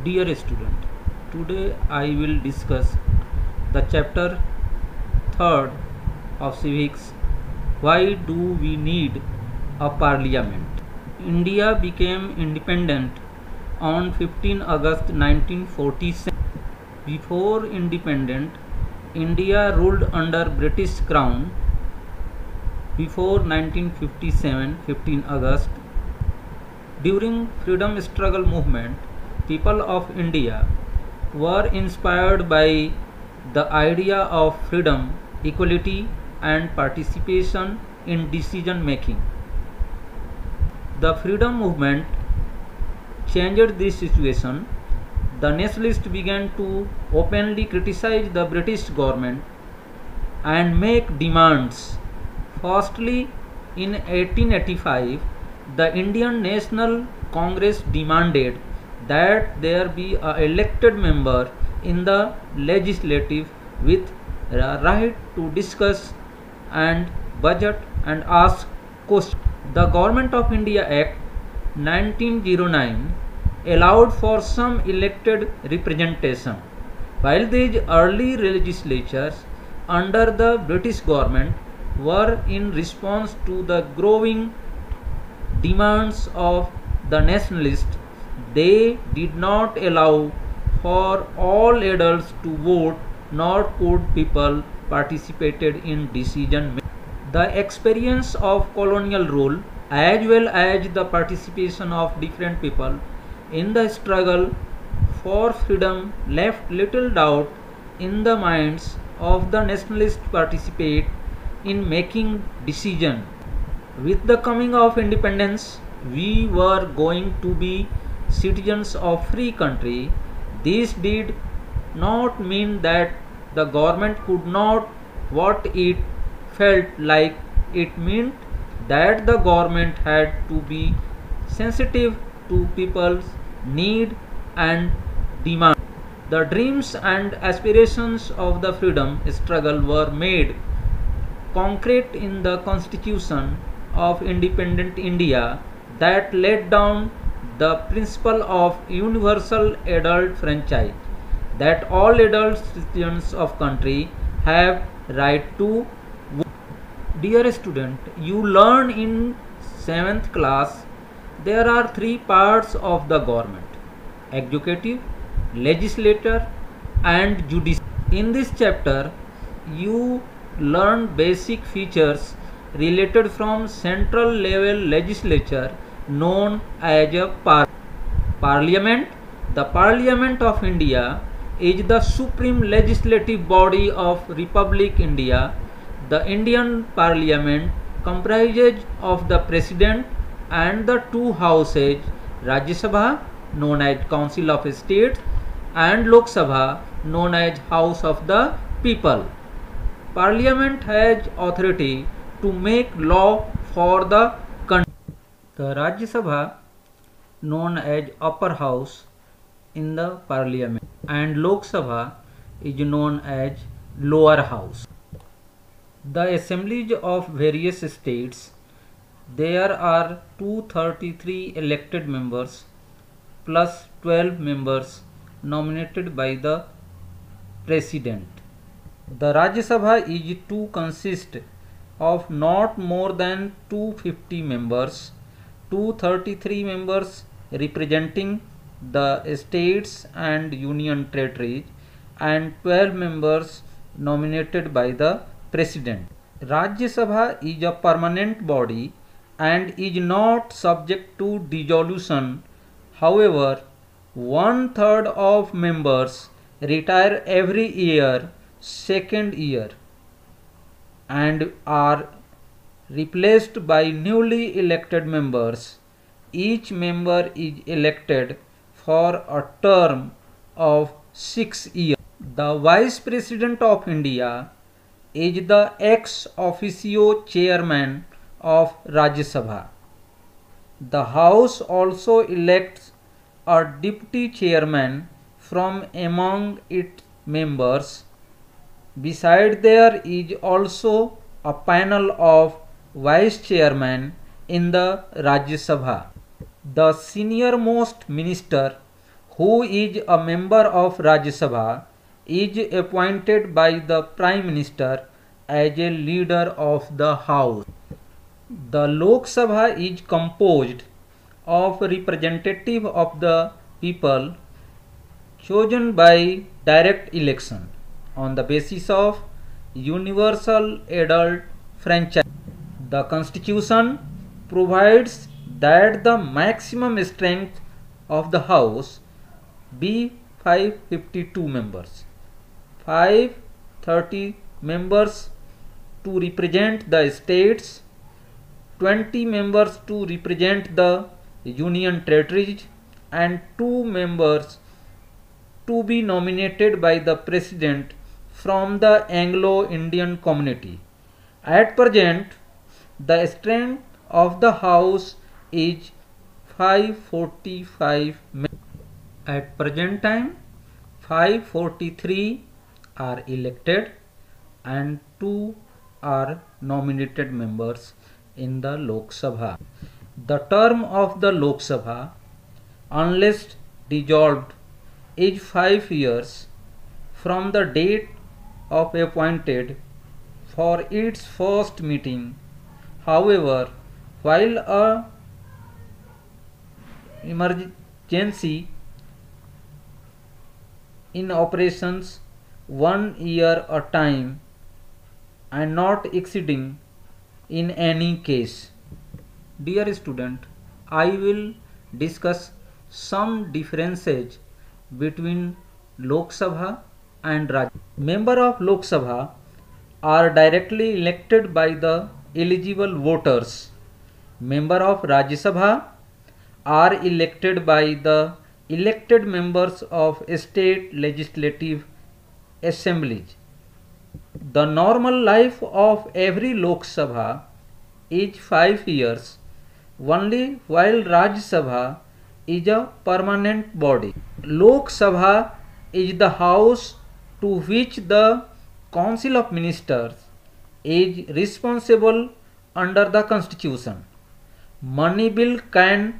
Dear student, today I will discuss the chapter 3rd of civics. Why do we need a parliament? India became independent on 15 August 1947. Before independent, India ruled under British Crown. Before 1957, 15 August, during freedom struggle movement, people of India were inspired by the idea of freedom, equality and participation in decision making. The freedom movement changed this situation. The nationalists began to openly criticize the British government and make demands. Firstly, in 1885, the Indian National Congress demanded that there be a elected member in the legislative with the right to discuss and budget and ask questions. The Government of India Act 1909 allowed for some elected representation, while these early legislatures under the British government were in response to the growing demands of the nationalists. They did not allow for all adults to vote, nor could people participated in decision making. The experience of colonial rule as well as the participation of different people in the struggle for freedom left little doubt in the minds of the nationalists participate in making decision. With the coming of independence, we were going to be citizens of free country. This did not mean that the government could not what it felt like. It meant that the government had to be sensitive to people's need and demand. The dreams and aspirations of the freedom struggle were made concrete in the constitution of independent India that laid down the principle of universal adult franchise, that all adult citizens of country have right to vote. Dear student, you learn in 7th class there are three parts of the government: executive, legislature and judiciary. In this chapter you learn basic features related from central level legislature known as a parliament. The Parliament of India is the supreme legislative body of Republic India. The Indian Parliament comprises of the President and the two houses, Rajya Sabha known as Council of States and Lok Sabha known as House of the People. Parliament has authority to make law for the country. The Rajya Sabha known as upper house in the parliament and Lok Sabha is known as lower house. The assemblies of various states, there are 233 elected members plus 12 members nominated by the president. The Rajya Sabha is to consist of not more than 250 members, 233 members representing the states and union territories and 12 members nominated by the president. Rajya Sabha is a permanent body and is not subject to dissolution. However, 1/3 of members retire every year, second year, and are replaced by newly elected members. Each member is elected for a term of 6 years. The Vice President of India is the ex officio chairman of Rajya Sabha. The House also elects a deputy chairman from among its members. Beside there is also a panel of vice chairman in the Rajya Sabha. The senior most minister who is a member of Rajya Sabha, is appointed by the Prime Minister as a leader of the House. The Lok Sabha is composed of representative of the people chosen by direct election on the basis of universal adult franchise. The Constitution provides that the maximum strength of the House be 552 members, 530 members to represent the states, 20 members to represent the union territories, and 2 members to be nominated by the President from the Anglo-Indian community. At present, the strength of the House is 545 members. At present time, 543 are elected and 2 are nominated members in the Lok Sabha. The term of the Lok Sabha, unless dissolved, is 5 years from the date of appointed for its first meeting. However, while a emergency in operations 1 year a time and not exceeding in any case. Dear student, I will discuss some differences between Lok Sabha and Rajya Sabha. Members of Lok Sabha are directly elected by the eligible voters. Members of Rajya Sabha are elected by the elected members of state legislative assemblies. The normal life of every Lok Sabha is 5 years only, while Rajya Sabha is a permanent body. Lok Sabha is the house to which the Council of Ministers is responsible under the Constitution. Money bill can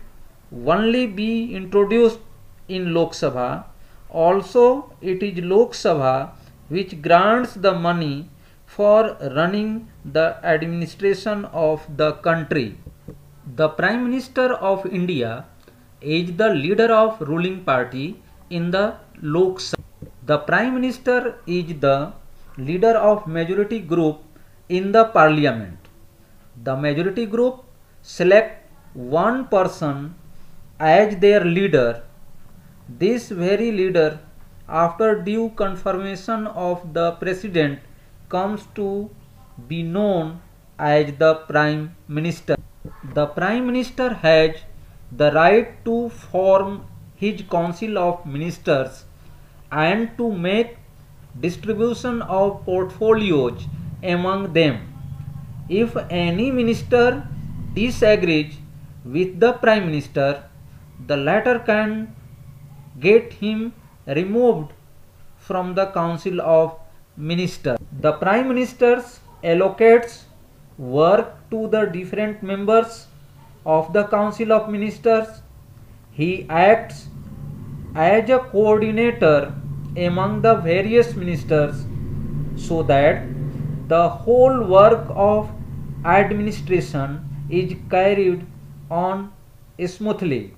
only be introduced in Lok Sabha. Also, it is Lok Sabha which grants the money for running the administration of the country. The Prime Minister of India is the leader of ruling party in the Lok Sabha. The Prime Minister is the leader of majority group in the parliament. The majority group select one person as their leader. This very leader, after due confirmation of the president, comes to be known as the Prime Minister. The Prime Minister has the right to form his Council of Ministers and to make distribution of portfolios among them. If any minister disagrees with the Prime Minister, the latter can get him removed from the Council of Ministers. The Prime Minister allocates work to the different members of the Council of Ministers. He acts as a coordinator among the various ministers so that the whole work of administration is carried on smoothly.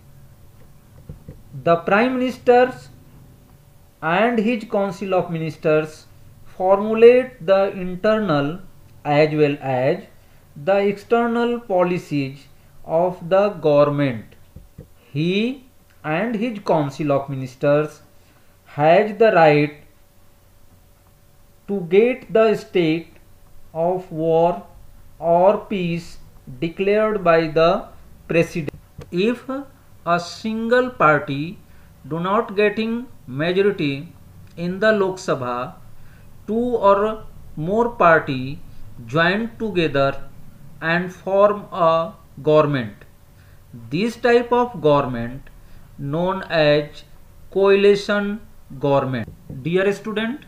The Prime Minister and his Council of Ministers formulate the internal as well as the external policies of the government. He and his Council of Ministers has the right to get the state of war or peace declared by the President. If a single party do not getting majority in the Lok Sabha, 2 or more party join together and form a government. This type of government known as coalition government. Dear student,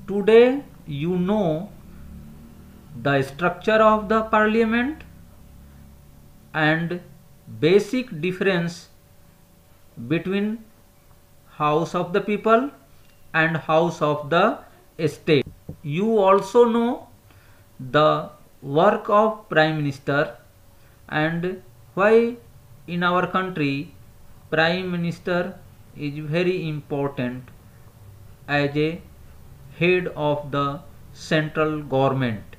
today you know the structure of the parliament and basic difference between House of the People and House of the State. You also know the work of Prime Minister and why in our country Prime Minister is very important as a head of the central government.